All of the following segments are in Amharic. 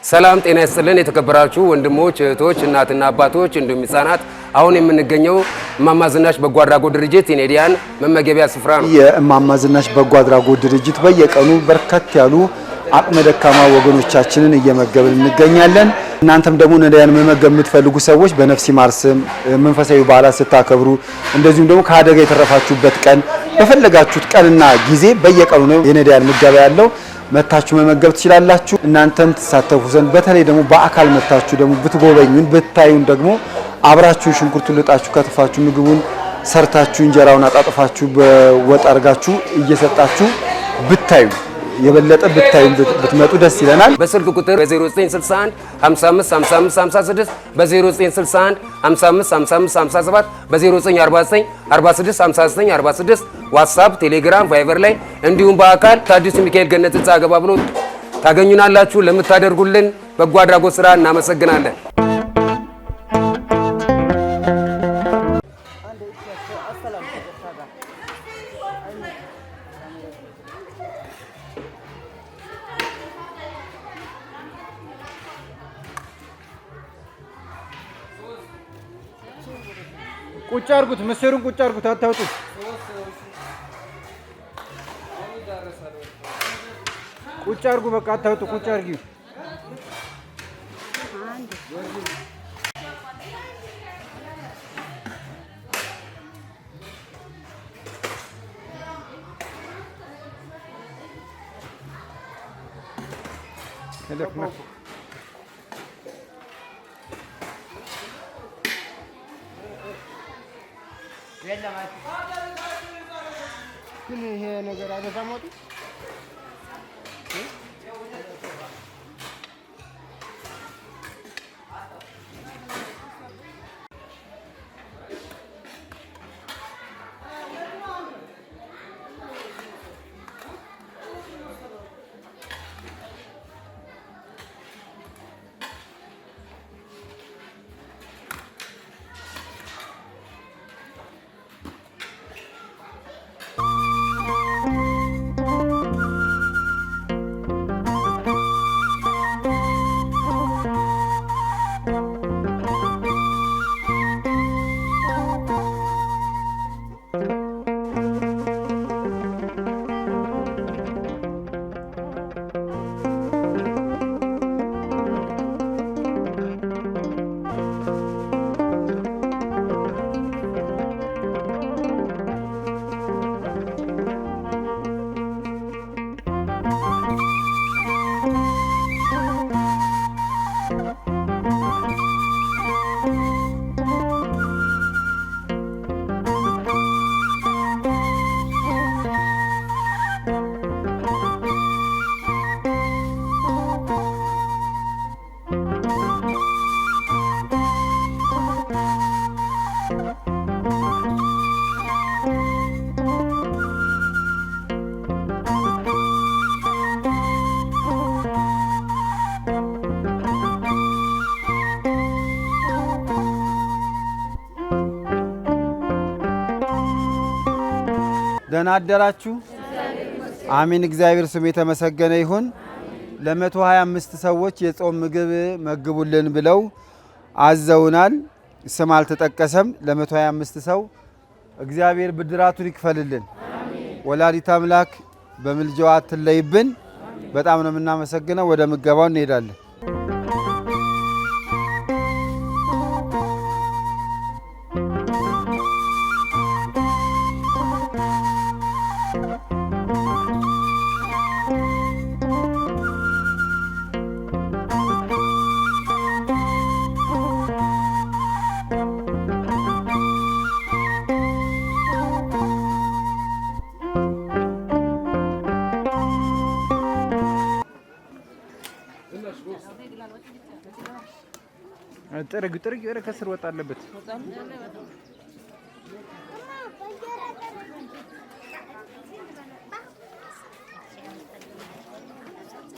ሰላም ጤና ይስጥልን የተከበራችሁ ወንድሞች እህቶች እናትና አባቶች እንዲሁም ህፃናት አሁን የምንገኘው እማማ ዝናሽ በጎ አድራጎት ድርጅት የኔዲያን መመገቢያ ስፍራ ነው። የእማማ ዝናሽ በጎ አድራጎት ድርጅት በየቀኑ በርከት ያሉ አቅመ ደካማ ወገኖቻችንን እየመገበን እንገኛለን። እናንተም ደግሞ ነዳያን መመገብ የምትፈልጉ ሰዎች በነፍስ ይማር ስም መንፈሳዊ በዓላት ስታከብሩ እንደዚሁም ደግሞ ከአደጋ የተረፋችሁበት ቀን በፈለጋችሁት ቀንና ጊዜ በየቀኑ ነው የነዳያን ምገባ ያለው። መታችሁ መመገብ ትችላላችሁ። እናንተም ተሳተፉ ዘንድ በተለይ ደግሞ በአካል መታችሁ ደግሞ ብትጎበኙን ብታዩን ደግሞ አብራችሁ ሽንኩርቱን ልጣችሁ ከትፋችሁ ምግቡን ሰርታችሁ እንጀራውን አጣጥፋችሁ በወጥ አርጋችሁ እየሰጣችሁ ብታዩ የበለጠ ብታዩ ብትመጡ ደስ ይለናል። በስልክ ቁጥር በ0961 55 55 56 በ0961 55 55 57 በ0949 46 59 46 ዋትስአፕ፣ ቴሌግራም፣ ቫይበር ላይ እንዲሁም በአካል ከአዲሱ ሚካኤል ገነት ህንጻ ገባ ብሎ ታገኙናላችሁ። ለምታደርጉልን በጎ አድራጎት ስራ እናመሰግናለን። ቁጭ አርጉት፣ ምስሩን ቁጭ አርጉት፣ አታውጡት። ቁጭ አርጉ፣ በቃ አታውጡ፣ ቁጭ አርጊው። ግን ይሄ ነገር አደረሳሞት ደህና አደራችሁ። አሜን። እግዚአብሔር ስም የተመሰገነ ይሁን። ለ125 ሰዎች የጾም ምግብ መግቡልን ብለው አዘውናል። ስም አልተጠቀሰም። ለ125 ሰው እግዚአብሔር ብድራቱን ይክፈልልን። ወላዲተ አምላክ በምልጃዋ አትለይብን። በጣም ነው የምናመሰግነው። ወደ ምገባው እንሄዳለን። ጥርግ ወደ ከስር ወጣ አለበት።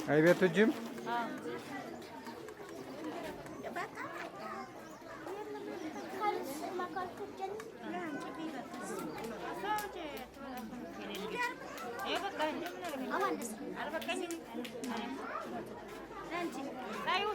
አይቤቱ ጅም Ayo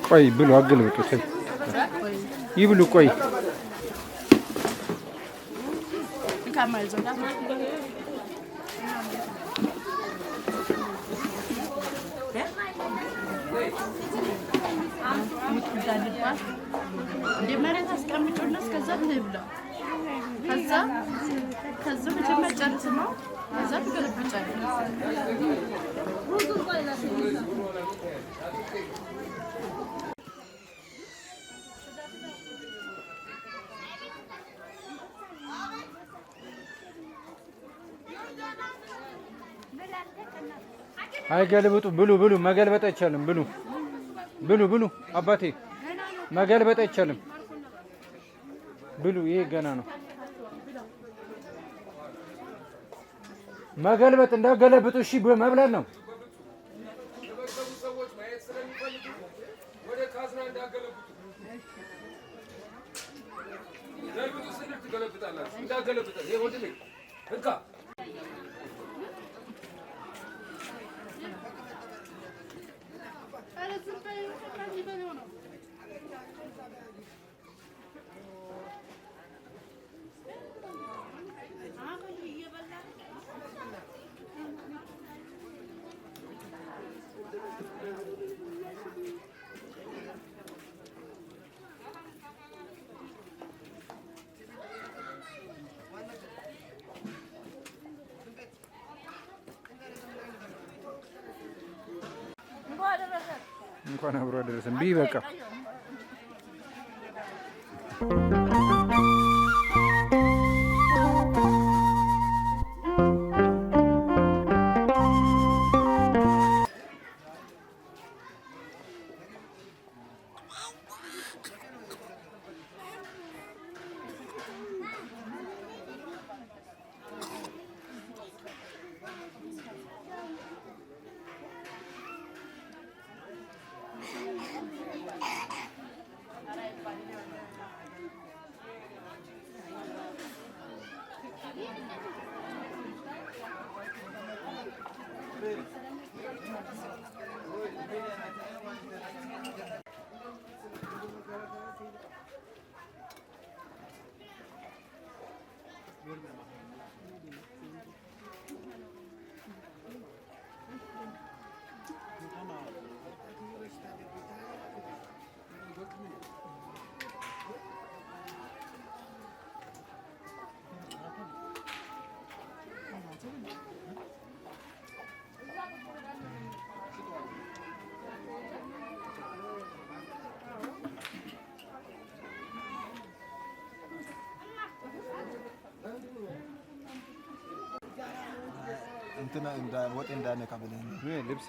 ቆይ ብሉ አገልብጡት ይብሉ ቆይ አይገልብጡ ብሉ ብሉ መገልበጥ አይቻልም ብሉ ብሉ ብሉ አባቴ መገልበጥ አይቻልም ብሉ ይሄ ገና ነው መገልበጥ እንዳገለብጡ እሺ መብላት ነው ወደ ካዝና እንዳገለብጡ ገልብጡ ስልት ገለብጣላችሁ እንዳገለብጡ ይሄ ወደ ላይ እንካ እንኳን አብሮ አደረሰን ቢበቃ እንትና ወጥ እንዳነካ ብለህ ልብሴ